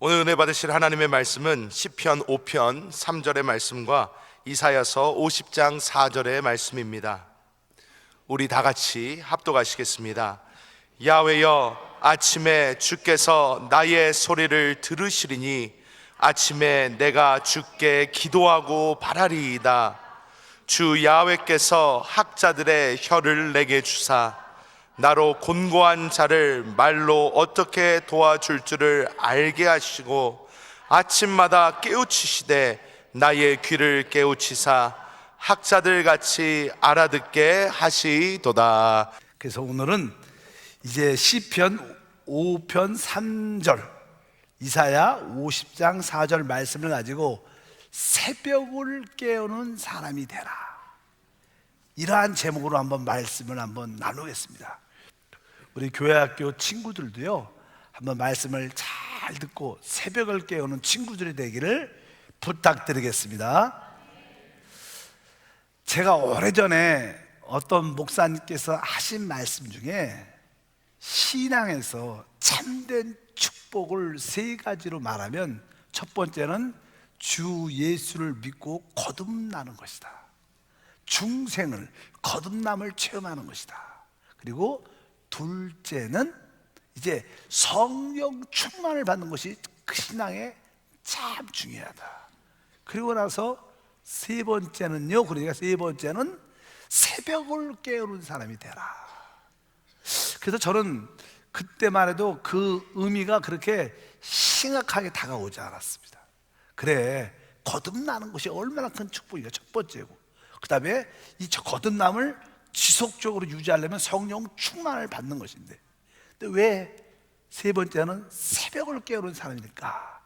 오늘 은혜 받으실 하나님의 말씀은 시편 5편 3절의 말씀과 이사야서 50장 4절의 말씀입니다. 우리 다 같이 합독하시겠습니다. 야훼여, 아침에 주께서 나의 소리를 들으시리니 아침에 내가 주께 기도하고 바라리이다. 주 야훼께서 학자들의 혀를 내게 주사 나로 곤고한 자를 말로 어떻게 도와줄 줄을 알게 하시고 아침마다 깨우치시되 나의 귀를 깨우치사 학자들 같이 알아듣게 하시도다. 그래서 오늘은 이제 시편 5편 3절, 이사야 50장 4절 말씀을 가지고 새벽을 깨우는 사람이 되라, 이러한 제목으로 한번 말씀을 한번 나누겠습니다. 우리 교회학교 친구들도요, 한번 말씀을 잘 듣고 새벽을 깨우는 친구들이 되기를 부탁드리겠습니다. 제가 오래전에 어떤 목사님께서 하신 말씀 중에 신앙에서 참된 축복을 세 가지로 말하면, 첫 번째는 주 예수를 믿고 거듭나는 것이다. 중생을, 거듭남을 체험하는 것이다. 그리고 둘째는 이제 성령 충만을 받는 것이 그 신앙에 참 중요하다. 그리고 나서 세 번째는요, 그러니까 세 번째는 새벽을 깨우는 사람이 되라. 그래서 저는 그때만 해도 그 의미가 그렇게 심각하게 다가오지 않았습니다. 그래, 거듭나는 것이 얼마나 큰 축복이가 첫 번째고, 그 다음에 이 거듭남을 지속적으로 유지하려면 성령 충만을 받는 것인데, 근데 왜 세 번째는 새벽을 깨우는 사람이니까?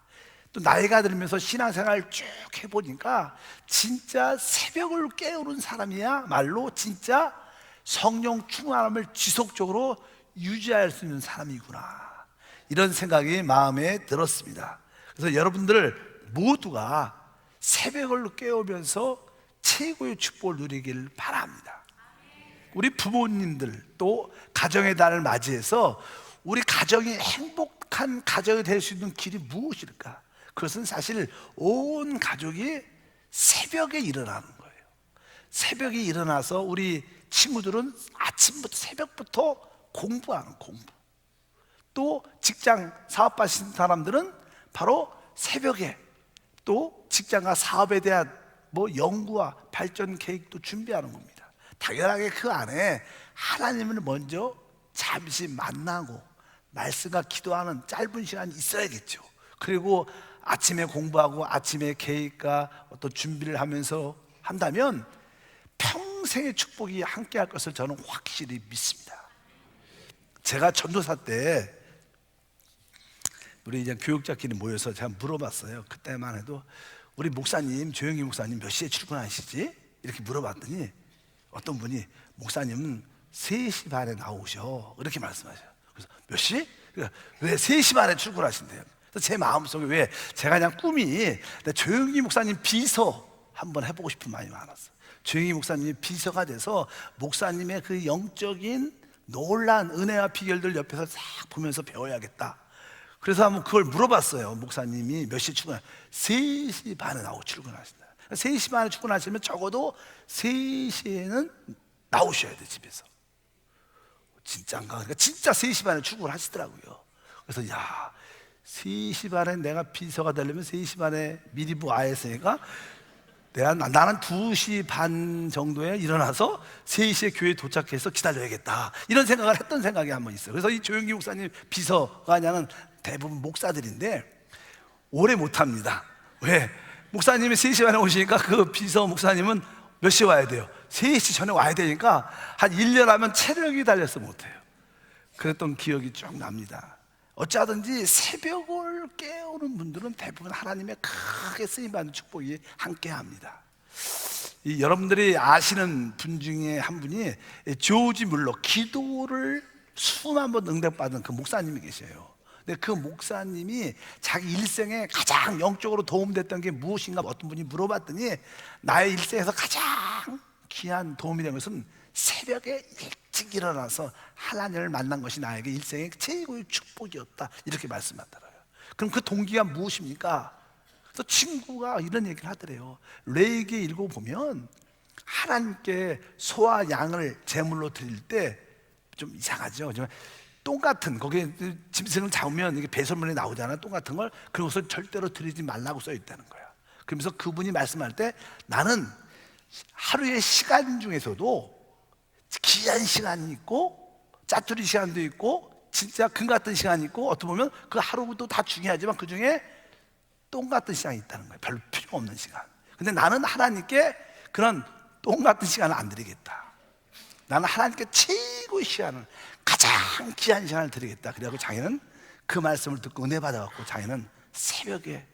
또 나이가 들면서 신앙생활 쭉 해보니까 진짜 새벽을 깨우는 사람이야말로 진짜 성령 충만함을 지속적으로 유지할 수 있는 사람이구나, 이런 생각이 마음에 들었습니다. 그래서 여러분들 모두가 새벽을 깨우면서 최고의 축복을 누리길 바랍니다. 우리 부모님들 또 가정의 달을 맞이해서 우리 가정이 행복한 가정이 될 수 있는 길이 무엇일까? 그것은 사실 온 가족이 새벽에 일어나는 거예요. 새벽에 일어나서 우리 친구들은 아침부터 새벽부터 공부하는 공부, 또 직장 사업하시는 사람들은 바로 새벽에 또 직장과 사업에 대한 연구와 발전 계획도 준비하는 겁니다. 당연하게 그 안에 하나님을 먼저 잠시 만나고 말씀과 기도하는 짧은 시간이 있어야겠죠. 그리고 아침에 공부하고 아침에 계획과 어떤 준비를 하면서 한다면 평생의 축복이 함께 할 것을 저는 확실히 믿습니다. 제가 전도사 때 우리 이제 교육자끼리 모여서 제가 물어봤어요. 그때만 해도 우리 목사님, 조영기 목사님 몇 시에 출근하시지? 이렇게 물어봤더니 어떤 분이 목사님은 3시 반에 나오셔, 이렇게 말씀하셔요. 그래서 몇 시? 그러니까 왜 3시 반에 출근하신대요? 그래서 제 마음속에 왜 제가 그냥 꿈이 조영기 목사님 비서 한번 해보고 싶은 마음이 많았어요. 조영기 목사님이 비서가 돼서 목사님의 그 영적인 놀란 은혜와 비결들 옆에서 싹 보면서 배워야겠다. 그래서 한번 그걸 물어봤어요. 목사님이 몇 시에 출근하세요? 3시 반에 나오고 출근하신다. 3시 반에 출근하시면 적어도 3시에는 나오셔야 돼, 집에서. 진짜인가? 그러니까 진짜 3시 반에 출근하시더라고요. 그래서 야, 3시 반에 내가 비서가 되려면 3시 반에 미리 와야 했으니까 나는 2시 반 정도에 일어나서 3시에 교회에 도착해서 기다려야겠다, 이런 생각을 했던 생각이 한번 있어요. 그래서 이 조영기 목사님 비서가 아니라는 대부분 목사들인데 오래 못합니다. 왜? 목사님이 3시 반에 오시니까 그 비서 목사님은 몇 시에 와야 돼요? 3시 전에 와야 되니까 한 1년 하면 체력이 달려서 못해요. 그랬던 기억이 쭉 납니다. 어찌하든지 새벽을 깨우는 분들은 대부분 하나님의 크게 쓰임받는 축복이 함께합니다. 여러분들이 아시는 분 중에 한 분이 조지 물러, 기도를 수만 번 응답받은 그 목사님이 계셔요. 근데 그 목사님이 자기 일생에 가장 영적으로 도움됐던 게 무엇인가 어떤 분이 물어봤더니 나의 일생에서 가장 귀한 도움이 된 것은 새벽에 일찍 일어나서 하나님을 만난 것이 나에게 일생의 최고의 축복이었다, 이렇게 말씀하더라고요. 그럼 그 동기가 무엇입니까? 그래서 친구가 이런 얘기를 하더래요. 레위기에 읽어보면 하나님께 소와 양을 제물로 드릴 때 좀 이상하죠. 똥 같은, 거기에 짐승을 잡으면 이게 배설물이 나오잖아요. 똥 같은 걸. 그리고서 절대로 드리지 말라고 써 있다는 거예요. 그러면서 그분이 말씀할 때 나는 하루의 시간 중에서도 귀한 시간이 있고 짜투리 시간도 있고 진짜 금 같은 시간이 있고, 어떻게 보면 그 하루도 다 중요하지만 그 중에 똥 같은 시간이 있다는 거예요. 별로 필요 없는 시간. 근데 나는 하나님께 그런 똥 같은 시간을 안 드리겠다. 나는 하나님께 최고의 시간을, 가장 귀한 시간을 드리겠다. 그래갖고 자기는 그 말씀을 듣고 은혜 받아갖고 자기는 새벽에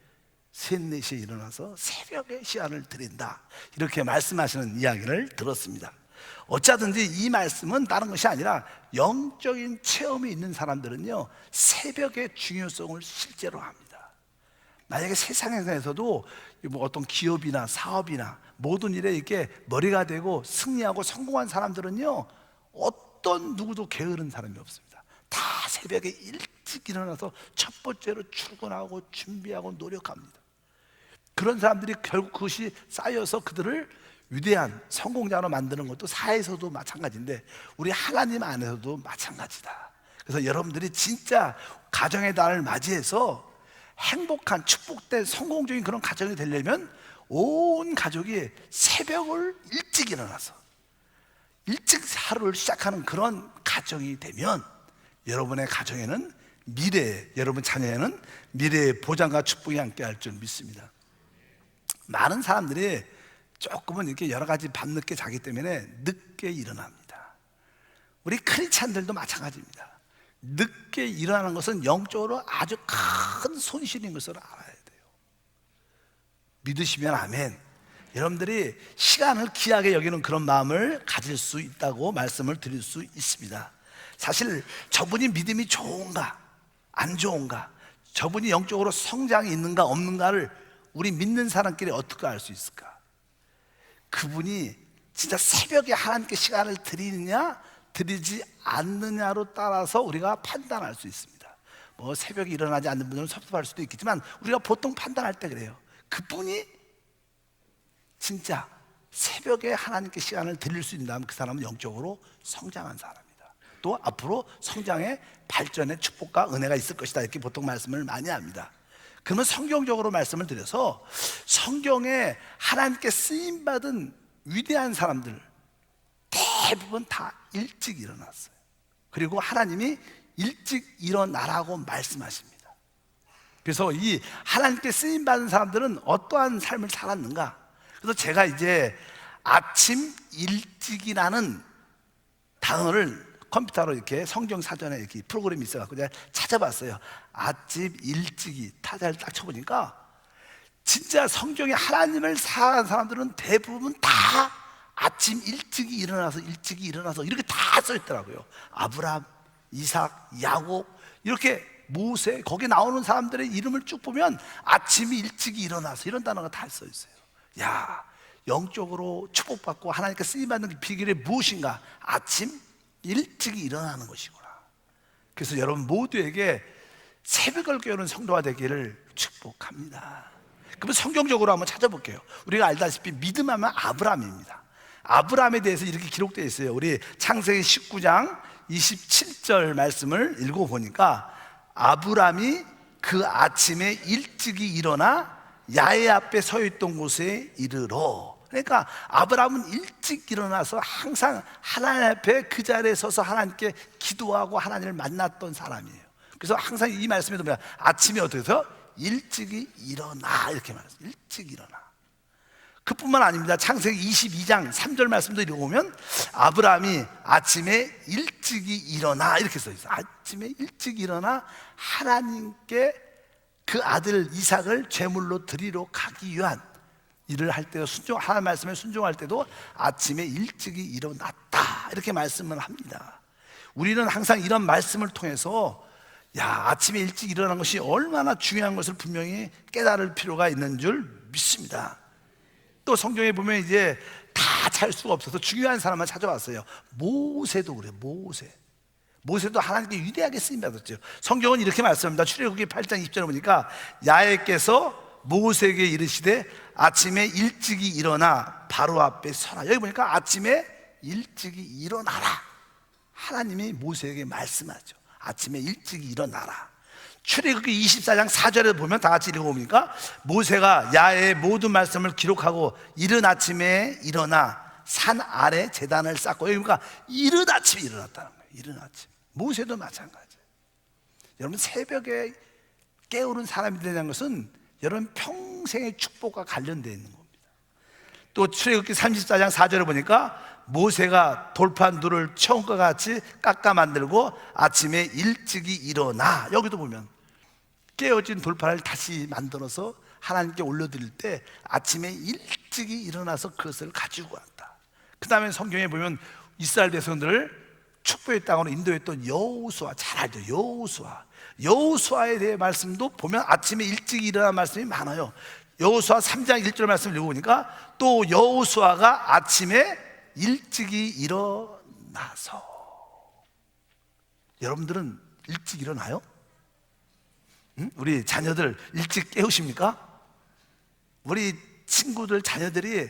3, 4시에 일어나서 새벽에 시간을 드린다, 이렇게 말씀하시는 이야기를 들었습니다. 어쩌든지 이 말씀은 다른 것이 아니라 영적인 체험이 있는 사람들은요, 새벽의 중요성을 실제로 합니다. 만약에 세상에서도 뭐 어떤 기업이나 사업이나 모든 일에 이렇게 머리가 되고 승리하고 성공한 사람들은요, 어떤 누구도 게으른 사람이 없습니다. 다 새벽에 일찍 일어나서 첫 번째로 출근하고 준비하고 노력합니다. 그런 사람들이 결국 그것이 쌓여서 그들을 위대한 성공자로 만드는 것도 사회에서도 마찬가지인데 우리 하나님 안에서도 마찬가지다. 그래서 여러분들이 진짜 가정의 달을 맞이해서 행복한 축복된 성공적인 그런 가정이 되려면 온 가족이 새벽을 일찍 일어나서 일찍 하루를 시작하는 그런 가정이 되면 여러분의 가정에는 미래에, 여러분 자녀에는 미래의 보장과 축복이 함께할 줄 믿습니다. 많은 사람들이 조금은 이렇게 여러 가지 밤늦게 자기 때문에 늦게 일어납니다. 우리 크리스찬들도 마찬가지입니다. 늦게 일어나는 것은 영적으로 아주 큰 손실인 것을 알아야 돼요. 믿으시면 아멘. 여러분들이 시간을 귀하게 여기는 그런 마음을 가질 수 있다고 말씀을 드릴 수 있습니다. 사실 저분이 믿음이 좋은가 안 좋은가, 저분이 영적으로 성장이 있는가 없는가를 우리 믿는 사람끼리 어떻게 알 수 있을까? 그분이 진짜 새벽에 하나님께 시간을 드리느냐 드리지 않느냐로 따라서 우리가 판단할 수 있습니다. 뭐 새벽에 일어나지 않는 분들은 섭섭할 수도 있겠지만 우리가 보통 판단할 때 그래요. 그분이 진짜 새벽에 하나님께 시간을 드릴 수 있다면 그 사람은 영적으로 성장한 사람이다. 또 앞으로 성장의 발전의 축복과 은혜가 있을 것이다, 이렇게 보통 말씀을 많이 합니다. 그러면 성경적으로 말씀을 드려서 성경에 하나님께 쓰임받은 위대한 사람들 대부분 다 일찍 일어났어요. 그리고 하나님이 일찍 일어나라고 말씀하십니다. 그래서 이 하나님께 쓰임받은 사람들은 어떠한 삶을 살았는가? 그래서 제가 이제 아침 일찍이라는 단어를 컴퓨터로 이렇게 성경 사전에 이렇게 프로그램이 있어갖고 제가 찾아봤어요. 아침 일찍이 타자를 딱 쳐보니까 진짜 성경에 하나님을 사랑하는 사람들은 대부분 다 아침 일찍이 일어나서 이렇게 다 써있더라고요. 아브라함, 이삭, 야곱, 이렇게 모세, 거기 나오는 사람들의 이름을 쭉 보면 아침이 일찍이 일어나서 이런 단어가 다 써있어요. 야, 영적으로 축복받고 하나님께 쓰임받는 비결이 무엇인가? 아침 일찍이 일어나는 것이구나. 그래서 여러분 모두에게 새벽을 깨우는 성도가 되기를 축복합니다. 그러면 성경적으로 한번 찾아볼게요. 우리가 알다시피 믿음하면 아브라함입니다. 아브라함에 대해서 이렇게 기록되어 있어요. 우리 창세기 19장 27절 말씀을 읽어보니까 아브라함이 그 아침에 일찍이 일어나 야훼 앞에 서 있던 곳에 이르러. 그러니까 아브라함은 일찍 일어나서 항상 하나님 앞에 그 자리에 서서 하나님께 기도하고 하나님을 만났던 사람이에요. 그래서 항상 이 말씀에도 뭐야? 아침에 어떻게 해서 일찍이 일어나, 이렇게 말해요. 일찍 일어나. 그뿐만 아닙니다. 창세기 22장 3절 말씀도 읽어보면 아브라함이 아침에 일찍이 일어나, 이렇게 써 있어요. 아침에 일찍 일어나 하나님께 그 아들 이삭을 제물로 드리러 가기 위한 일을 할 때도 하나님 말씀에 순종할 때도 아침에 일찍이 일어났다, 이렇게 말씀을 합니다. 우리는 항상 이런 말씀을 통해서 야, 아침에 일찍 일어나는 것이 얼마나 중요한 것을 분명히 깨달을 필요가 있는 줄 믿습니다. 또 성경에 보면 이제 다 잘 수가 없어서 중요한 사람만 찾아왔어요. 모세도 그래요. 모세도 하나님께 위대하게 쓰임받았죠. 성경은 이렇게 말씀합니다. 출애굽기 8장 20절에 보니까 야훼께서 모세에게 이르시되 아침에 일찍이 일어나 바로 앞에 서라. 여기 보니까 아침에 일찍이 일어나라. 하나님이 모세에게 말씀하죠. 아침에 일찍이 일어나라. 출애굽기 24장 4절에 보면 다 같이 읽어보니까 모세가 야훼의 모든 말씀을 기록하고 이른 아침에 일어나 산 아래 제단을 쌓고, 여기 보니까 이른 아침에 일어났다는 거예요. 이른 아침. 모세도 마찬가지예요. 여러분, 새벽에 깨우는 사람이 되는 것은 여러분 평생의 축복과 관련되어 있는 겁니다. 또 출애굽기 34장 4절에 보니까 모세가 돌판 둘을 처음과 같이 깎아 만들고 아침에 일찍이 일어나, 여기도 보면 깨어진 돌판을 다시 만들어서 하나님께 올려드릴 때 아침에 일찍이 일어나서 그것을 가지고 왔다. 그 다음에 성경에 보면 이스라엘 백성들을 축복의 땅으로 인도했던 여호수아, 잘 알죠. 여호수아에 대해 말씀도 보면 아침에 일찍 일어나는 말씀이 많아요. 여호수아 3장 1절 말씀을 읽어보니까 또 여호수아가 아침에 일찍이 일어나서. 여러분들은 일찍 일어나요? 응? 우리 자녀들 일찍 깨우십니까? 우리 친구들 자녀들이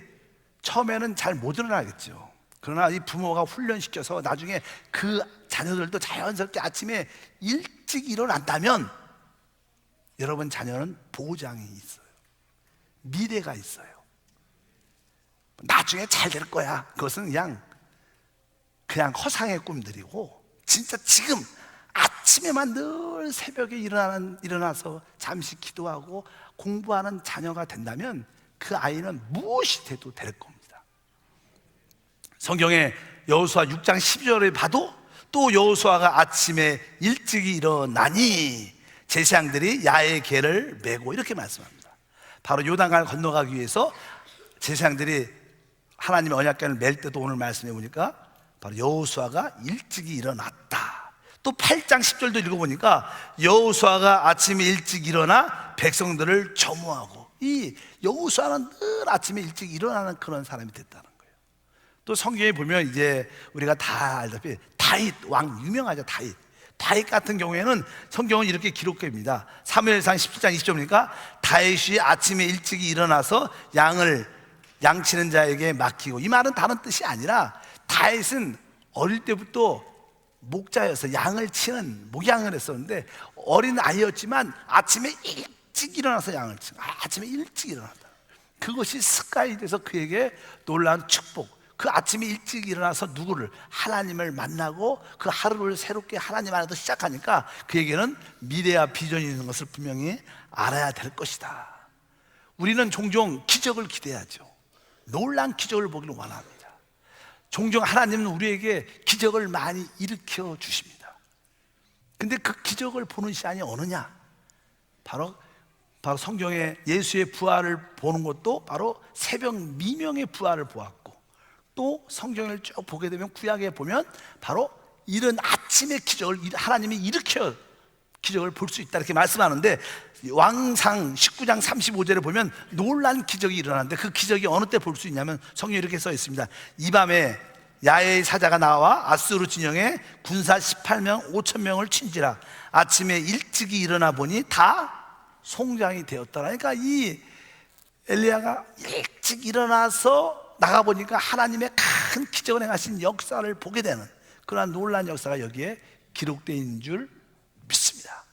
처음에는 잘 못 일어나겠죠. 그러나 이 부모가 훈련시켜서 나중에 그 자녀들도 자연스럽게 아침에 일찍 일어난다면 여러분 자녀는 보장이 있어요. 미래가 있어요. 나중에 잘 될 거야. 그것은 그냥 허상의 꿈들이고, 진짜 지금 아침에만 늘 새벽에 일어나서 잠시 기도하고 공부하는 자녀가 된다면 그 아이는 무엇이 돼도 될 겁니다. 성경에 여호수아 6장 12절에 봐도 또 여호수아가 아침에 일찍이 일어나니 제사장들이 야훼의 개를 메고, 이렇게 말씀합니다. 바로 요단강을 건너가기 위해서 제사장들이 하나님의 언약궤를 맬 때도 오늘 말씀해 보니까 바로 여호수아가 일찍이 일어났다. 또 8장 10절도 읽어보니까 여호수아가 아침에 일찍 일어나 백성들을 점호하고, 이 여호수아는 늘 아침에 일찍 일어나는 그런 사람이 됐다는 거예요. 또 성경에 보면 이제 우리가 다 알다시피 다윗 왕, 유명하죠. 다윗 같은 경우에는 성경은 이렇게 기록됩니다. 사무엘상 17장 20절 보니까 다윗이 아침에 일찍이 일어나서 양치는 자에게 맡기고, 이 말은 다른 뜻이 아니라 다윗은 어릴 때부터 목자여서 양을 치는 목양을 했었는데 어린 아이였지만 아침에 일찍 일어나서 양을 치는, 아침에 일찍 일어났다. 그것이 습관이 돼서 그에게 놀라운 축복. 그 아침에 일찍 일어나서 누구를? 하나님을 만나고 그 하루를 새롭게 하나님 안에서 시작하니까 그에게는 미래와 비전이 있는 것을 분명히 알아야 될 것이다. 우리는 종종 기적을 기대하죠. 놀라운 기적을 보기를 원합니다. 종종 하나님은 우리에게 기적을 많이 일으켜 주십니다. 근데 그 기적을 보는 시간이 어느냐? 바로 성경에 예수의 부활을 보는 것도 바로 새벽 미명의 부활을 보았고, 또 성경을 쭉 보게 되면 구약에 보면 바로 이른 아침의 기적을 하나님이 일으켜 기적을 볼 수 있다, 이렇게 말씀하는데 왕상 19장 35절에 보면 놀란 기적이 일어나는데 그 기적이 어느 때 볼 수 있냐면 성경에 이렇게 써 있습니다. 이 밤에 야훼의 사자가 나와 아수르 진영에 군사 18명 5천 명을 친지라 아침에 일찍이 일어나 보니 다 송장이 되었더라. 그러니까 이 엘리야가 일찍 일어나서 나가보니까 하나님의 큰 기적을 행하신 역사를 보게 되는 그러한 놀라운 역사가 여기에 기록되어 있는 줄 믿습니다.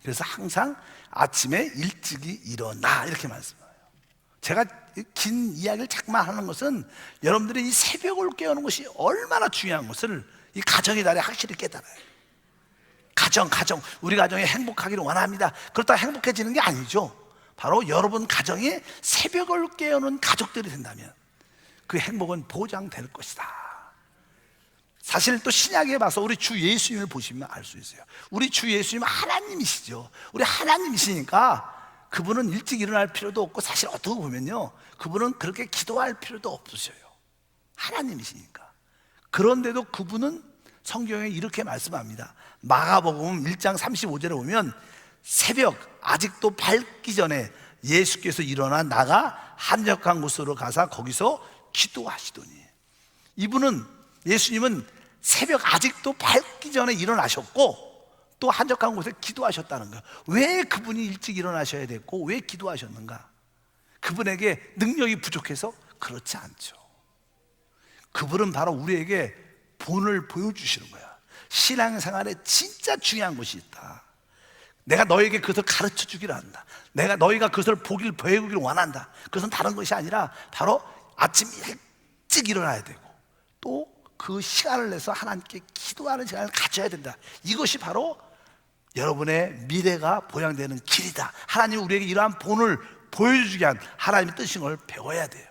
그래서 항상 아침에 일찍이 일어나, 이렇게 말씀해요. 제가 긴 이야기를 자꾸만 하는 것은 여러분들이 이 새벽을 깨우는 것이 얼마나 중요한 것을 이 가정의 달에 확실히 깨달아요. 가정, 우리 가정이 행복하기를 원합니다. 그렇다고 행복해지는 게 아니죠. 바로 여러분 가정에 새벽을 깨우는 가족들이 된다면 그 행복은 보장될 것이다. 사실 또 신약에 봐서 우리 주 예수님을 보시면 알 수 있어요. 우리 주 예수님은 하나님이시죠. 우리 하나님이시니까 그분은 일찍 일어날 필요도 없고, 사실 어떻게 보면요, 그분은 그렇게 기도할 필요도 없으셔요. 하나님이시니까. 그런데도 그분은 성경에 이렇게 말씀합니다. 마가복음 1장 35절에 보면 새벽 아직도 밝기 전에 예수께서 일어나 나가 한적한 곳으로 가사 거기서 기도하시더니, 예수님은 새벽 아직도 밝기 전에 일어나셨고 또 한적한 곳에 기도하셨다는 거예요. 왜 그분이 일찍 일어나셔야 됐고 왜 기도하셨는가? 그분에게 능력이 부족해서? 그렇지 않죠. 그분은 바로 우리에게 본을 보여주시는 거야. 신앙생활에 진짜 중요한 것이 있다. 내가 너에게 그것을 가르쳐 주기를 한다. 내가 너희가 그것을 배우기를 원한다. 그것은 다른 것이 아니라 바로 아침 일찍 일어나야 되고 또 그 시간을 내서 하나님께 기도하는 시간을 가져야 된다. 이것이 바로 여러분의 미래가 보장되는 길이다. 하나님이 우리에게 이러한 본을 보여주기 위한 하나님의 뜻인 걸 배워야 돼요.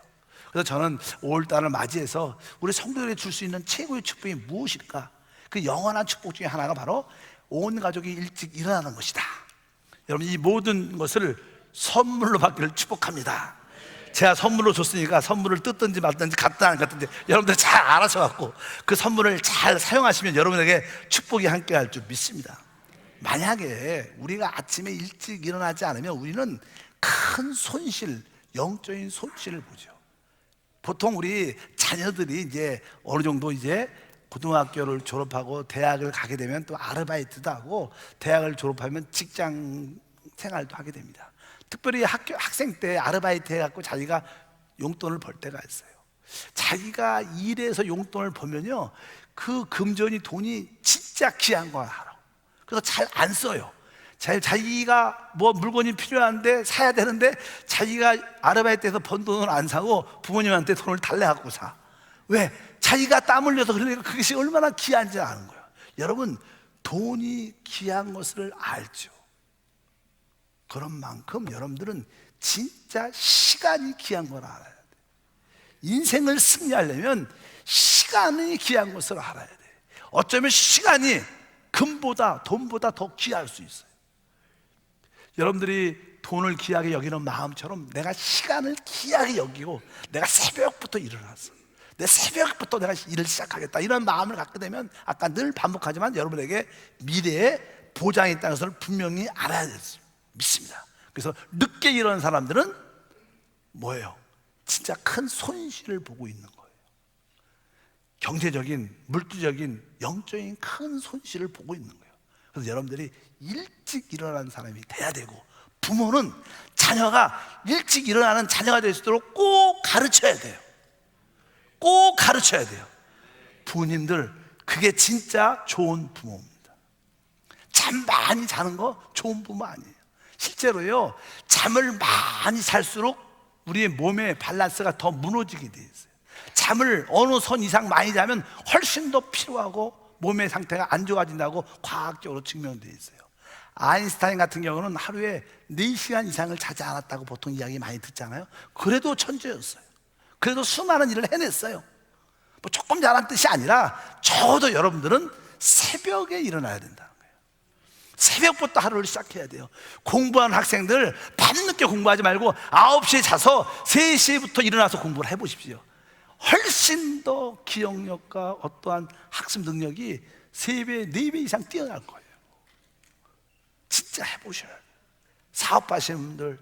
그래서 저는 5월달을 맞이해서 우리 성도들에게 줄 수 있는 최고의 축복이 무엇일까? 그 영원한 축복 중에 하나가 바로 온 가족이 일찍 일어나는 것이다. 여러분, 이 모든 것을 선물로 받기를 축복합니다. 제가 선물로 줬으니까 선물을 뜯든지 말든지 갖다 안 갖든지 여러분들 잘 알아서 그 선물을 잘 사용하시면 여러분에게 축복이 함께할 줄 믿습니다. 만약에 우리가 아침에 일찍 일어나지 않으면 우리는 큰 손실, 영적인 손실을 보죠. 보통 우리 자녀들이 이제 어느 정도 이제 고등학교를 졸업하고 대학을 가게 되면 또 아르바이트도 하고 대학을 졸업하면 직장 생활도 하게 됩니다. 특별히 학생 때 아르바이트 해갖고 자기가 용돈을 벌 때가 있어요. 자기가 일해서 용돈을 벌면요, 그 금전이 돈이 진짜 귀한 거 알아. 그래서 잘 안 써요. 자기가 뭐 물건이 필요한데 사야 되는데 자기가 아르바이트해서 번 돈을 안 사고 부모님한테 돈을 달래갖고 사. 왜? 자기가 땀 흘려서 그러니까 그것이 얼마나 귀한지 아는 거예요. 여러분, 돈이 귀한 것을 알죠. 그런 만큼 여러분들은 진짜 시간이 귀한 걸 알아야 돼요. 인생을 승리하려면 시간이 귀한 것을 알아야 돼요. 어쩌면 시간이 금보다 돈보다 더 귀할 수 있어요. 여러분들이 돈을 귀하게 여기는 마음처럼 내가 시간을 귀하게 여기고 내가 새벽부터 일어났어. 내 새벽부터 내가 일을 시작하겠다, 이런 마음을 갖게 되면 아까 늘 반복하지만 여러분에게 미래에 보장이 있다는 것을 분명히 알아야 되죠. 믿습니다. 그래서 늦게 일어난 사람들은 뭐예요? 진짜 큰 손실을 보고 있는 거예요. 경제적인, 물질적인, 영적인 큰 손실을 보고 있는 거예요. 그래서 여러분들이 일찍 일어나는 사람이 돼야 되고, 부모는 자녀가 일찍 일어나는 자녀가 될 수 있도록 꼭 가르쳐야 돼요. 꼭 가르쳐야 돼요. 부모님들, 그게 진짜 좋은 부모입니다. 잠 많이 자는 거 좋은 부모 아니에요. 실제로요, 잠을 많이 잘수록 우리의 몸의 밸런스가 더 무너지게 돼 있어요. 잠을 어느 선 이상 많이 자면 훨씬 더 피로하고 몸의 상태가 안 좋아진다고 과학적으로 증명되어 있어요. 아인슈타인 같은 경우는 하루에 4시간 이상을 자지 않았다고 보통 이야기 많이 듣잖아요. 그래도 천재였어요. 그래도 수많은 일을 해냈어요. 뭐 조금 잘한 뜻이 아니라 적어도 여러분들은 새벽에 일어나야 된다는 거예요. 새벽부터 하루를 시작해야 돼요. 공부하는 학생들 밤늦게 공부하지 말고 9시에 자서 3시부터 일어나서 공부를 해보십시오. 훨씬 더 기억력과 어떠한 학습 능력이 3배, 4배 이상 뛰어날 거예요. 진짜 해보셔야 돼요. 사업하시는 분들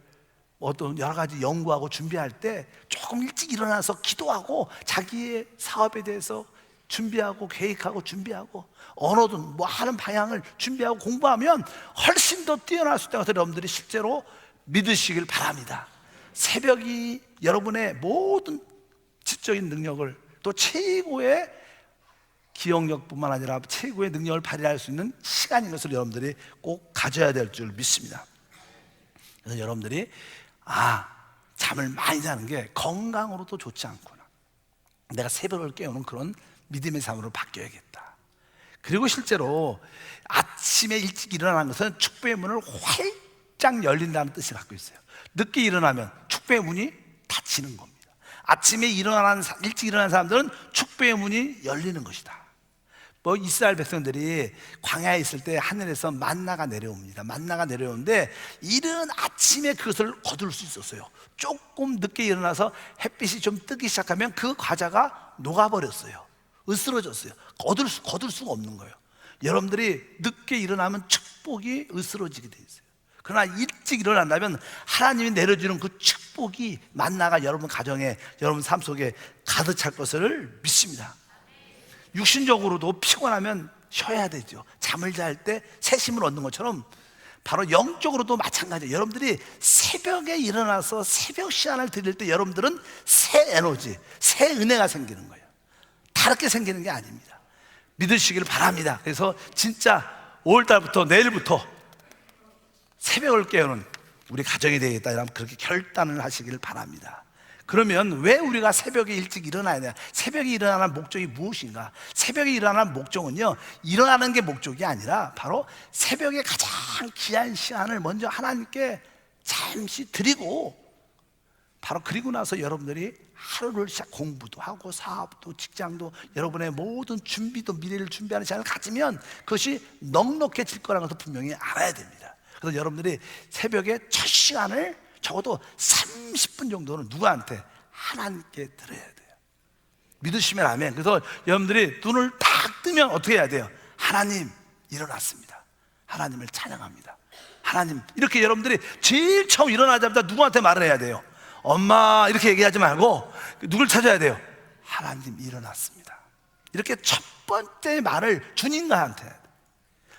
어떤 여러 가지 연구하고 준비할 때 조금 일찍 일어나서 기도하고 자기의 사업에 대해서 준비하고 계획하고 준비하고 언어든 뭐 하는 방향을 준비하고 공부하면 훨씬 더 뛰어날 수 있다고 여러분들이 실제로 믿으시길 바랍니다. 새벽이 여러분의 모든 지적인 능력을, 또 최고의 기억력뿐만 아니라 최고의 능력을 발휘할 수 있는 시간인 것을 여러분들이 꼭 가져야 될 줄 믿습니다. 그래서 여러분들이 잠을 많이 자는 게 건강으로도 좋지 않구나, 내가 새벽을 깨우는 그런 믿음의 삶으로 바뀌어야겠다. 그리고 실제로 아침에 일찍 일어나는 것은 축복의 문을 활짝 열린다는 뜻을 갖고 있어요. 늦게 일어나면 축복의 문이 닫히는 겁니다. 아침에 일찍 일어나는 사람들은 축복의 문이 열리는 것이다. 뭐 이스라엘 백성들이 광야에 있을 때 하늘에서 만나가 내려옵니다. 만나가 내려오는데 이른 아침에 그것을 거둘 수 있었어요. 조금 늦게 일어나서 햇빛이 좀 뜨기 시작하면 그 과자가 녹아버렸어요. 으스러졌어요. 거둘 수가 없는 거예요. 여러분들이 늦게 일어나면 축복이 으스러지게 돼 있어요. 그러나 일찍 일어난다면 하나님이 내려주는 그 축복이, 만나가 여러분 가정에, 여러분 삶 속에 가득 찰 것을 믿습니다. 육신적으로도 피곤하면 쉬어야 되죠. 잠을 잘 때 새 힘을 얻는 것처럼 바로 영적으로도 마찬가지예요. 여러분들이 새벽에 일어나서 새벽 시간을 드릴 때 여러분들은 새 에너지, 새 은혜가 생기는 거예요. 다르게 생기는 게 아닙니다. 믿으시길 바랍니다. 그래서 진짜 5월달부터 내일부터 새벽을 깨우는 우리 가정이 되겠다 이러면 그렇게 결단을 하시길 바랍니다. 그러면 왜 우리가 새벽에 일찍 일어나야 돼요? 새벽에 일어나는 목적이 무엇인가? 새벽에 일어나는 목적은요, 일어나는 게 목적이 아니라 바로 새벽에 가장 귀한 시간을 먼저 하나님께 잠시 드리고, 바로 그리고 나서 여러분들이 하루를 시작, 공부도 하고 사업도 직장도 여러분의 모든 준비도, 미래를 준비하는 시간을 가지면 그것이 넉넉해질 거라는 것을 분명히 알아야 됩니다. 그래서 여러분들이 새벽에 첫 시간을 적어도 30분 정도는 누구한테? 하나님께 드려야 돼요. 믿으시면 아멘. 그래서 여러분들이 눈을 딱 뜨면 어떻게 해야 돼요? 하나님, 일어났습니다. 하나님을 찬양합니다. 하나님, 이렇게 여러분들이 제일 처음 일어나자마자 누구한테 말을 해야 돼요? 엄마, 이렇게 얘기하지 말고 누굴 찾아야 돼요? 하나님, 일어났습니다. 이렇게 첫 번째 말을 주님과한테 해야 돼요.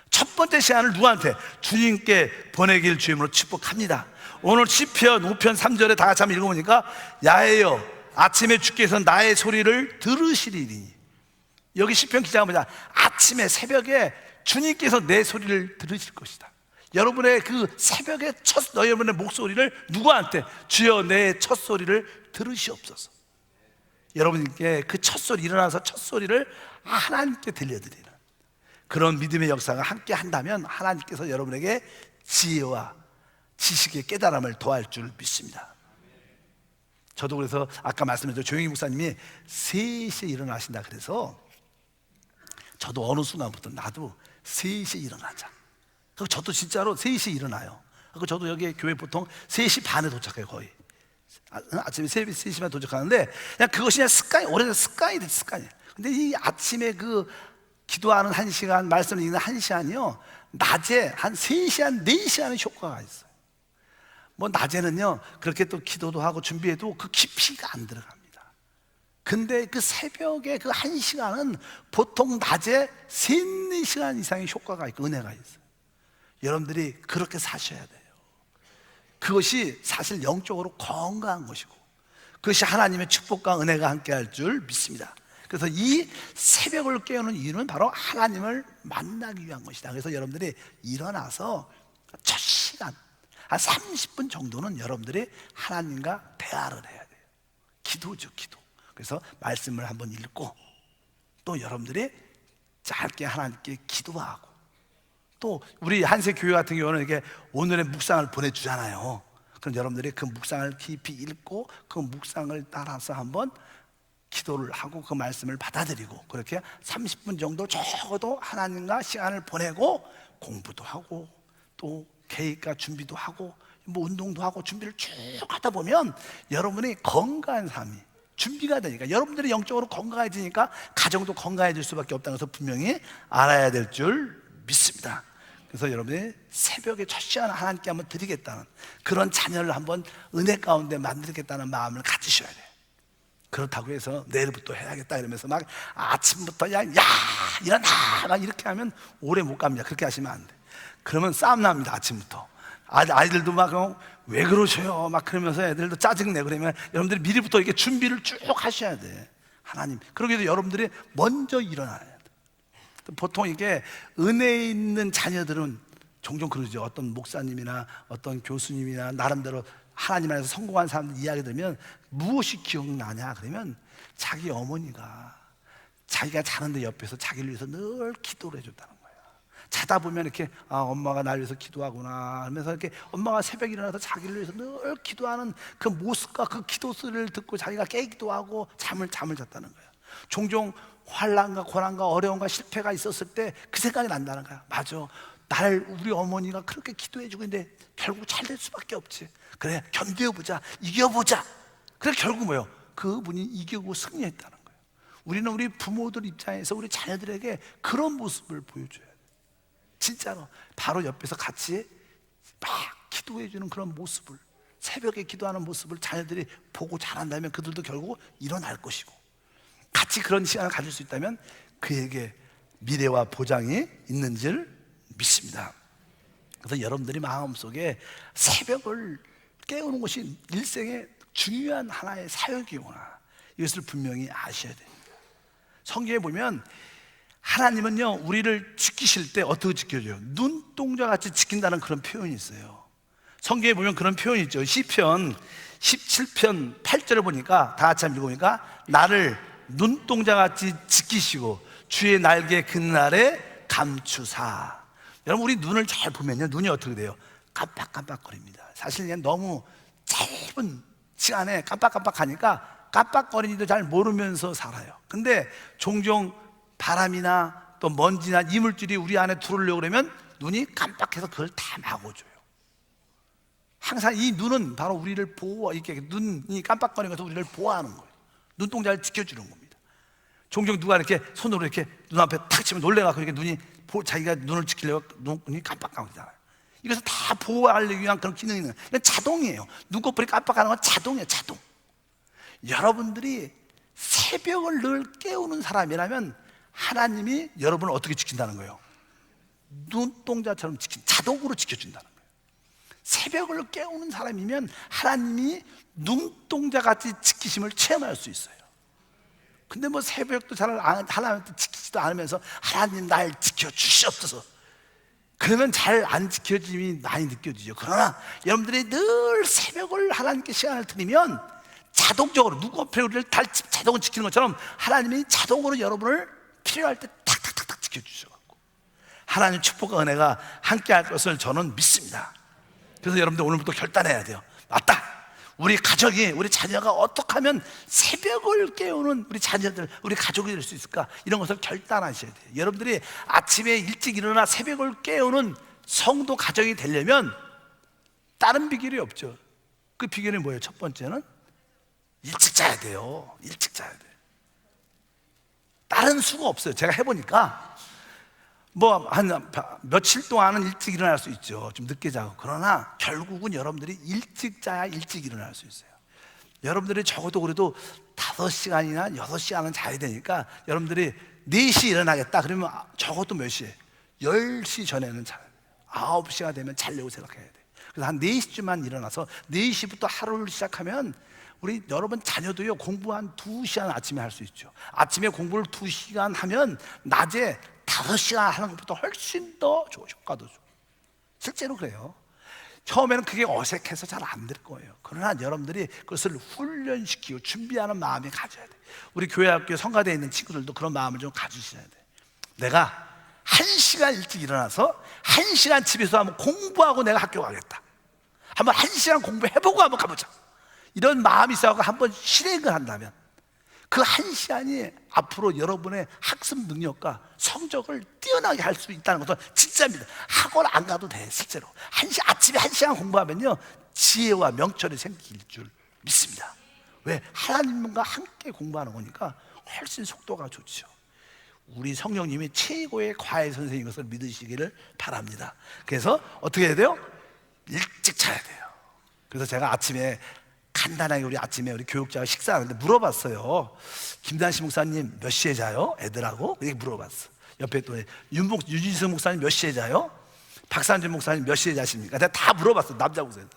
첫 번째 시간을 누구한테? 주님께 보내길 주임으로 축복합니다. 오늘 시편 5편 3절에 다 같이 한번 읽어보니까, 야훼여 아침에 주께서 나의 소리를 들으시리니. 여기 시편 기자가 뭐냐? 아침에 새벽에 주님께서 내 소리를 들으실 것이다. 여러분의 그 새벽에 여러분의 목소리를 누구한테? 주여 내 첫 소리를 들으시옵소서. 여러분께 그 첫 소리, 일어나서 첫 소리를 하나님께 들려드리는 그런 믿음의 역사가 함께 한다면 하나님께서 여러분에게 지혜와 지식의 깨달음을 더할 줄 믿습니다. 저도 그래서 아까 말씀드렸죠. 조영희 목사님이 3시에 일어나신다 그래서 저도 어느 순간부터 나도 3시에 일어나자. 그리고 저도 진짜로 3시에 일어나요. 그리고 저도 여기 교회 보통 3시 반에 도착해요. 거의 아침에 3시만 도착하는데, 그냥 그것이 그냥 습관이, 오래된 습관이 됐어요. 습관이. 근데 이 아침에 그 기도하는 1시간, 말씀을 읽는 1시간이요, 낮에 한 3시간, 4시간의 효과가 있어요. 뭐 낮에는요 그렇게 또 기도도 하고 준비해도 그 깊이가 안 들어갑니다. 근데 그 새벽에 그 1시간은 보통 낮에 3, 4시간 이상의 효과가 있고 은혜가 있어요. 여러분들이 그렇게 사셔야 돼요. 그것이 사실 영적으로 건강한 것이고, 그것이 하나님의 축복과 은혜가 함께 할 줄 믿습니다. 그래서 이 새벽을 깨우는 이유는 바로 하나님을 만나기 위한 것이다. 그래서 여러분들이 일어나서 첫 시간 한 30분 정도는 여러분들이 하나님과 대화를 해야 돼요. 기도죠, 기도. 그래서 말씀을 한번 읽고, 또 여러분들이 짧게 하나님께 기도하고, 또 우리 한세교회 같은 경우는 이렇게 오늘의 묵상을 보내주잖아요. 그럼 여러분들이 그 묵상을 깊이 읽고 그 묵상을 따라서 한번 기도를 하고 그 말씀을 받아들이고, 그렇게 30분 정도 적어도 하나님과 시간을 보내고 공부도 하고 또 계획과 준비도 하고 뭐 운동도 하고 준비를 쭉 하다 보면 여러분이 건강한 삶이 준비가 되니까, 여러분들이 영적으로 건강해지니까 가정도 건강해질 수밖에 없다는 것을 분명히 알아야 될 줄 믿습니다. 그래서 여러분이 새벽에 첫 시간 하나님께 한번 드리겠다는 그런 자녀를 한번 은혜 가운데 만들겠다는 마음을 가지셔야 돼요. 그렇다고 해서 내일부터 해야겠다 이러면서 막 아침부터 야 일어나 막 이렇게 하면 오래 못 갑니다. 그렇게 하시면 안 돼. 그러면 싸움 납니다. 아침부터 아이들도 막 왜 그러셔요 막 그러면서 애들도 짜증내고, 그러면 여러분들이 미리부터 이렇게 준비를 쭉 하셔야 돼. 하나님, 그러기 위해서 여러분들이 먼저 일어나야 돼. 보통 이게 은혜 있는 자녀들은 종종 그러죠. 어떤 목사님이나 어떤 교수님이나 나름대로 하나님 안에서 성공한 사람들 이야기 들으면 무엇이 기억나냐 그러면 자기 어머니가 자기가 자는데 옆에서 자기를 위해서 늘 기도를 해줬다는 거예요. 자다 보면 이렇게 엄마가 날 위해서 기도하구나 하면서 이렇게 엄마가 새벽에 일어나서 자기를 위해서 늘 기도하는 그 모습과 그 기도 소리를 듣고 자기가 깨기도 하고 잠을 잤다는 거예요. 종종 환난과 고난과 어려움과 실패가 있었을 때 그 생각이 난다는 거야. 맞아, 우리 어머니가 그렇게 기도해주고 있는데 결국 잘 될 수밖에 없지. 그래, 견뎌보자, 이겨보자. 그래, 결국 뭐예요? 그분이 이기고 승리했다는 거예요. 우리는 우리 부모들 입장에서 우리 자녀들에게 그런 모습을 보여줘야 돼. 진짜로 바로 옆에서 같이 막 기도해주는 그런 모습을, 새벽에 기도하는 모습을 자녀들이 보고 자란다면 그들도 결국 일어날 것이고, 같이 그런 시간을 가질 수 있다면 그에게 미래와 보장이 있는 줄 믿습니다. 그래서 여러분들이 마음속에 새벽을 깨우는 것이 일생의 중요한 하나의 사역이구나, 이것을 분명히 아셔야 됩니다. 성경에 보면 하나님은요, 우리를 지키실 때 어떻게 지켜줘요? 눈동자같이 지킨다는 그런 표현이 있어요. 성경에 보면 그런 표현이 있죠. 시편 17편 8절을 보니까, 다 같이 한번 읽어보니까, 나를 눈동자같이 지키시고 주의 날개 그날에 감추사. 여러분, 우리 눈을 잘 보면요, 눈이 어떻게 돼요? 깜빡깜빡거립니다. 사실 그냥 너무 짧은 시간에 깜빡깜빡하니까 깜빡거리지도 잘 모르면서 살아요. 근데 종종 바람이나 또 먼지나 이물질이 우리 안에 들어오려고 그러면 눈이 깜빡해서 그걸 다 막아줘요. 항상 이 눈은 바로 우리를 이렇게 눈이 깜빡거리는 것을 우리를 보호하는 거예요. 눈동자를 지켜주는 겁니다. 종종 누가 이렇게 손으로 이렇게 눈앞에 탁 치면 놀래갖고 이렇게 눈이 자기가 눈을 지키려고 눈이 깜빡깜빡하잖아요. 이것을 다 보호하기 위한 그런 기능이 있는 거예요. 이건 자동이에요. 눈꺼풀이 깜빡하는 건 자동이에요, 자동. 여러분들이 새벽을 늘 깨우는 사람이라면 하나님이 여러분을 어떻게 지킨다는 거예요? 눈동자처럼 자동으로 지켜준다는 거예요. 새벽을 깨우는 사람이면 하나님이 눈동자같이 지키심을 체험할 수 있어요. 근데 뭐 새벽도 잘 하나님한테 지키지도 않으면서 하나님 날 지켜주시옵소서, 그러면 잘 안 지켜짐이 많이 느껴지죠. 그러나 여러분들이 늘 새벽을 하나님께 시간을 드리면 자동적으로 눈꺼풀에 우리를 자동으로 지키는 것처럼 하나님이 자동으로 여러분을 필요할 때 탁탁탁탁 지켜주셔갖고 하나님 축복과 은혜가 함께할 것을 저는 믿습니다. 그래서 여러분들 오늘부터 결단해야 돼요. 맞다, 우리 가족이, 우리 자녀가 어떻게 하면 새벽을 깨우는 우리 자녀들, 우리 가족이 될 수 있을까? 이런 것을 결단하셔야 돼요. 여러분들이 아침에 일찍 일어나 새벽을 깨우는 성도 가정이 되려면 다른 비결이 없죠. 그 비결이 뭐예요? 첫 번째는 일찍 자야 돼요. 일찍 자야 돼요. 다른 수가 없어요. 제가 해보니까 뭐 한 며칠 동안은 일찍 일어날 수 있죠. 좀 늦게 자고. 그러나 결국은 여러분들이 일찍 자야 일찍 일어날 수 있어요. 여러분들이 적어도 그래도 5시간이나 6시간은 자야 되니까 여러분들이 4시에 일어나겠다 그러면 적어도 몇 시에? 10시 전에는 자야 돼요. 9시가 되면 자려고 생각해야 돼요. 그래서 한 4시쯤만 일어나서 4시부터 하루를 시작하면 우리 여러분 자녀도요, 공부 한 2시간 아침에 할 수 있죠. 아침에 공부를 2시간 하면 낮에 5시간 하는 것보다 훨씬 더 좋아요. 효과도 좋아요. 실제로 그래요. 처음에는 그게 어색해서 잘 안 될 거예요. 그러나 여러분들이 그것을 훈련시키고 준비하는 마음이 가져야 돼요. 우리 교회 학교 성가대에 있는 친구들도 그런 마음을 좀 가지셔야 돼요. 내가 1시간 일찍 일어나서 1시간 집에서 한번 공부하고 내가 학교 가겠다. 한번 1시간 공부해보고 한번 가보자. 이런 마음이 있어서 한번 실행을 한다면 그 1시간이 앞으로 여러분의 학습 능력과 성적을 뛰어나게 할 수 있다는 것은 진짜입니다. 학원 안 가도 돼. 실제로 아침에 1시간 공부하면요, 지혜와 명철이 생길 줄 믿습니다. 왜? 하나님과 함께 공부하는 거니까 훨씬 속도가 좋죠. 우리 성령님이 최고의 과외 선생님인 것을 믿으시기를 바랍니다. 그래서 어떻게 해야 돼요? 일찍 자야 돼요. 그래서 제가 아침에 간단하게 우리 교육자가 식사하는데 물어봤어요. 김단시 목사님 몇 시에 자요? 애들하고 이렇게 물어봤어. 옆에 또 유진석 목사님 몇 시에 자요? 박상준 목사님 몇 시에 자십니까? 내가 다 물어봤어. 남자 목사님한테.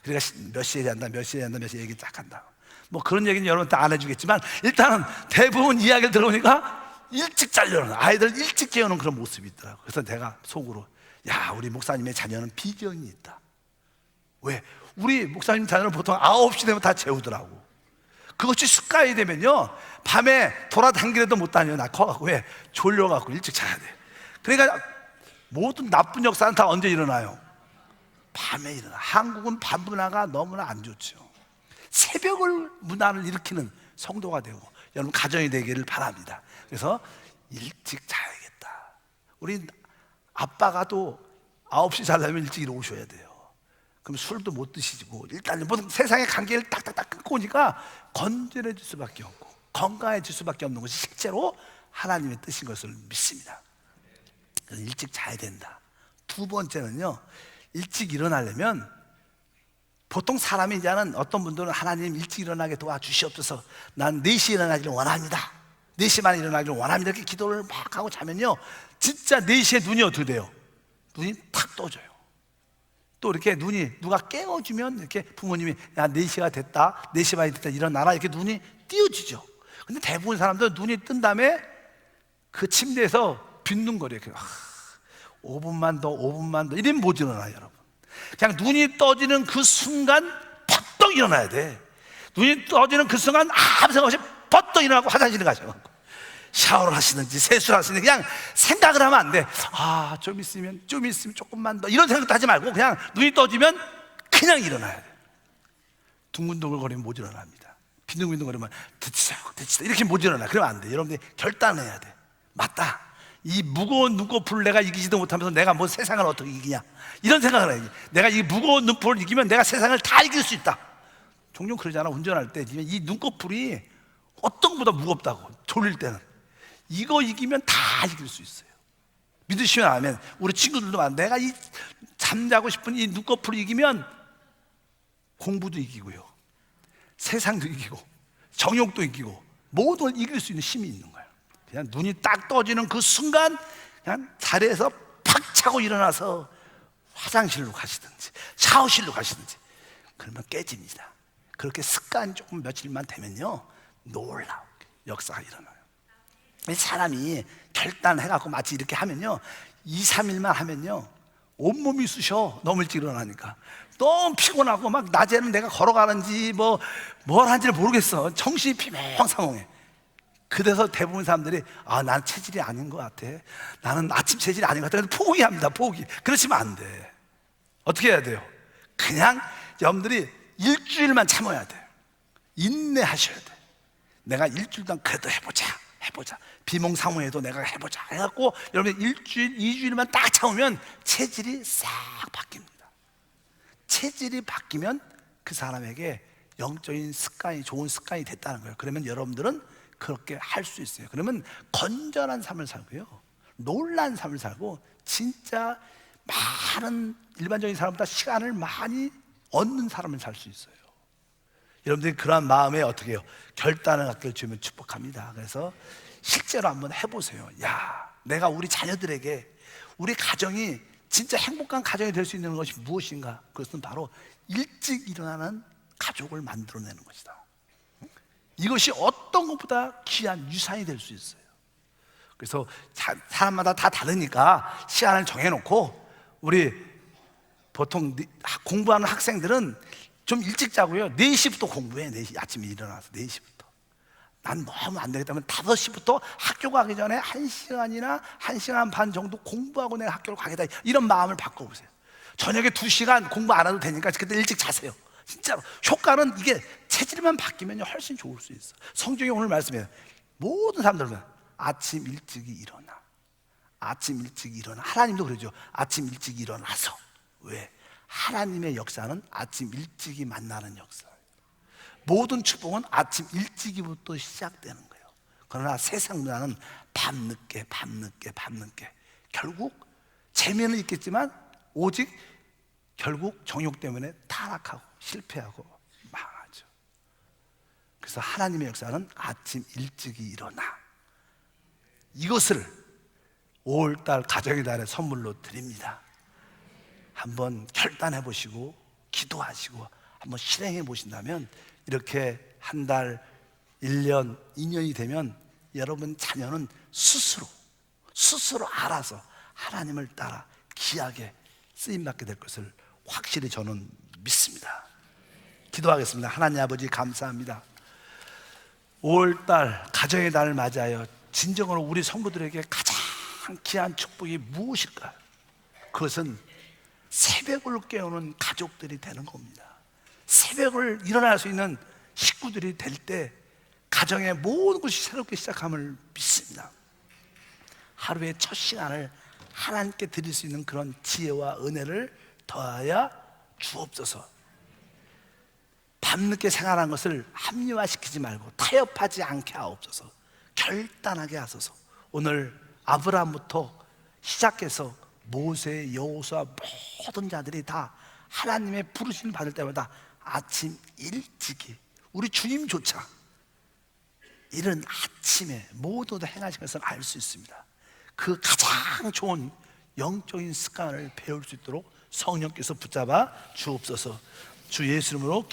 그러니까 몇 시에 잔다, 몇 시에 잔다, 몇 시에 얘기 딱 한다. 뭐 그런 얘기는 여러분한테 안 해주겠지만 일단은 대부분 이야기를 들어보니까 일찍 자려는, 아이들 일찍 깨우는 그런 모습이 있더라고요. 그래서 내가 속으로, 야, 우리 목사님의 자녀는 비전이 있다. 왜? 우리 목사님 자녀는 보통 9시 되면 다 재우더라고. 그것이 습관이 되면요, 밤에 돌아다니기라도 못 다녀요. 나 커갖고. 왜? 졸려갖고 일찍 자야 돼. 그러니까 모든 나쁜 역사는 다 언제 일어나요? 밤에 일어나. 한국은 밤 문화가 너무나 안 좋죠. 새벽을 문화를 일으키는 성도가 되고 여러분 가정이 되기를 바랍니다. 그래서 일찍 자야겠다. 우리 아빠가 또 9시 자려면 일찍 일어오셔야 돼요. 그럼 술도 못 드시고 일단 모든 세상의 관계를 딱딱딱 끊고 오니까 건전해질 수밖에 없고 건강해질 수밖에 없는 것이 실제로 하나님의 뜻인 것을 믿습니다. 그래서 일찍 자야 된다. 두 번째는요, 일찍 일어나려면 보통 사람이 이제는 어떤 분들은 하나님 일찍 일어나게 도와주시옵소서, 난 4시에 일어나기를 원합니다. 4시 만에 일어나기를 원합니다. 이렇게 기도를 막 하고 자면요, 진짜 4시에 눈이 어떻게 돼요? 눈이 탁 떠져요. 또 이렇게 눈이 누가 깨워주면 이렇게 부모님이 야 4시가 됐다, 4시 반이 됐다, 일어나라, 이렇게 눈이 띄어지죠. 근데 대부분 사람들 눈이 뜬 다음에 그 침대에서 빈둥거려요. 5분만 더, 5분만 더 이러면 못 일어나요, 여러분. 그냥 눈이 떠지는 그 순간 퍼떡 일어나야 돼. 눈이 떠지는 그 순간 아무 생각 없이 퍼떡 일어나고 화장실에 가셔. 샤워를 하시든지 세수를 하시든지 그냥 생각을 하면 안 돼. 좀 있으면 조금만 더, 이런 생각도 하지 말고 그냥 눈이 떠지면 그냥 일어나야 돼. 둥근둥근 거리면 못 일어납니다. 빈둥빈둥 거리면 드치다 이렇게 못 일어나. 그러면 안 돼. 여러분들이 결단해야 돼. 맞다, 이 무거운 눈꺼풀을 내가 이기지도 못하면서 내가 뭐 세상을 어떻게 이기냐, 이런 생각을 해야지. 내가 이 무거운 눈꺼풀을 이기면 내가 세상을 다 이길 수 있다. 종종 그러잖아. 운전할 때 이 눈꺼풀이 어떤 것보다 무겁다고. 졸릴 때는 이거 이기면 다 이길 수 있어요. 믿으시면 아멘. 우리 친구들도 말, 내가 이 잠자고 싶은 이 눈꺼풀을 이기면 공부도 이기고요, 세상도 이기고 정욕도 이기고 모든 걸 이길 수 있는 힘이 있는 거예요. 그냥 눈이 딱 떠지는 그 순간 그냥 자리에서 팍 차고 일어나서 화장실로 가시든지 샤워실로 가시든지, 그러면 깨집니다. 그렇게 습관이 조금 며칠만 되면요, 놀라운 역사가 일어나요. 사람이 결단해갖고 마치 이렇게 하면요, 2, 3일만 하면요 온몸이 쑤셔. 너무 일찍 일어나니까 너무 피곤하고, 막 낮에는 내가 걸어가는지 뭘 하는지를 모르겠어. 정신이 피멍상해. 그래서 대부분 사람들이 난 체질이 아닌 것 같아, 나는 아침 체질이 아닌 것 같아, 그래서 포기합니다. 포기. 그러시면 안 돼. 어떻게 해야 돼요? 그냥 여러분들이 일주일만 참아야 돼. 인내하셔야 돼. 내가 일주일 동안 그래도 해보자. 비몽사몽해도 내가 해보자 해갖고 여러분 일주일, 2주일만 딱 참으면 체질이 싹 바뀝니다. 체질이 바뀌면 그 사람에게 영적인 습관이, 좋은 습관이 됐다는 거예요. 그러면 여러분들은 그렇게 할 수 있어요. 그러면 건전한 삶을 살고요, 놀란 삶을 살고, 진짜 많은 일반적인 사람보다 시간을 많이 얻는 사람을 살 수 있어요. 여러분들이 그러한 마음에 어떻게 해요? 결단을 갖게 주면 축복합니다. 그래서 실제로 한번 해보세요. 내가 우리 자녀들에게, 우리 가정이 진짜 행복한 가정이 될 수 있는 것이 무엇인가? 그것은 바로 일찍 일어나는 가족을 만들어내는 것이다. 이것이 어떤 것보다 귀한 유산이 될 수 있어요. 그래서 사람마다 다 다르니까 시간을 정해놓고, 우리 보통 공부하는 학생들은 좀 일찍 자고요, 4시부터 공부해. 4시, 아침에 일어나서 4시부터. 난 너무 안 되겠다면 5시부터 학교 가기 전에 1시간이나 1시간 반 정도 공부하고 내가 학교를 가겠다, 이런 마음을 바꿔보세요. 저녁에 2시간 공부 안 해도 되니까 그때 일찍 자세요. 진짜로 효과는, 이게 체질만 바뀌면 훨씬 좋을 수 있어. 성경이 오늘 말씀해요. 모든 사람들은 아침 일찍이 일어나. 아침 일찍 일어나. 하나님도 그러죠. 아침 일찍 일어나서. 왜? 하나님의 역사는 아침 일찍이 만나는 역사예요. 모든 축복은 아침 일찍이부터 시작되는 거예요. 그러나 세상 문화는 밤늦게 결국 재미는 있겠지만 오직 결국 정욕 때문에 타락하고 실패하고 망하죠. 그래서 하나님의 역사는 아침 일찍이 일어나. 이것을 5월달 가정의 달에 선물로 드립니다. 한번 결단해 보시고 기도하시고 한번 실행해 보신다면, 이렇게 한 달, 1년, 2년이 되면 여러분 자녀는 스스로 알아서 하나님을 따라 귀하게 쓰임받게 될 것을 확실히 저는 믿습니다. 기도하겠습니다. 하나님 아버지, 감사합니다. 5월달 가정의 달을 맞이하여 진정으로 우리 성도들에게 가장 귀한 축복이 무엇일까요? 그것은 새벽을 깨우는 가족들이 되는 겁니다. 새벽을 일어날 수 있는 식구들이 될 때 가정의 모든 것이 새롭게 시작함을 믿습니다. 하루의 첫 시간을 하나님께 드릴 수 있는 그런 지혜와 은혜를 더하여 주옵소서. 밤늦게 생활한 것을 합리화시키지 말고 타협하지 않게 하옵소서. 결단하게 하소서. 오늘 아브라함부터 시작해서 모세, 여호수아 모든 자들이 다 하나님의 부르심을 받을 때마다 아침 일찍이, 우리 주님조차 이른 아침에 모두 다 행하신 것을 알 수 있습니다. 그 가장 좋은 영적인 습관을 배울 수 있도록 성령께서 붙잡아 주옵소서. 주 예수 이름으로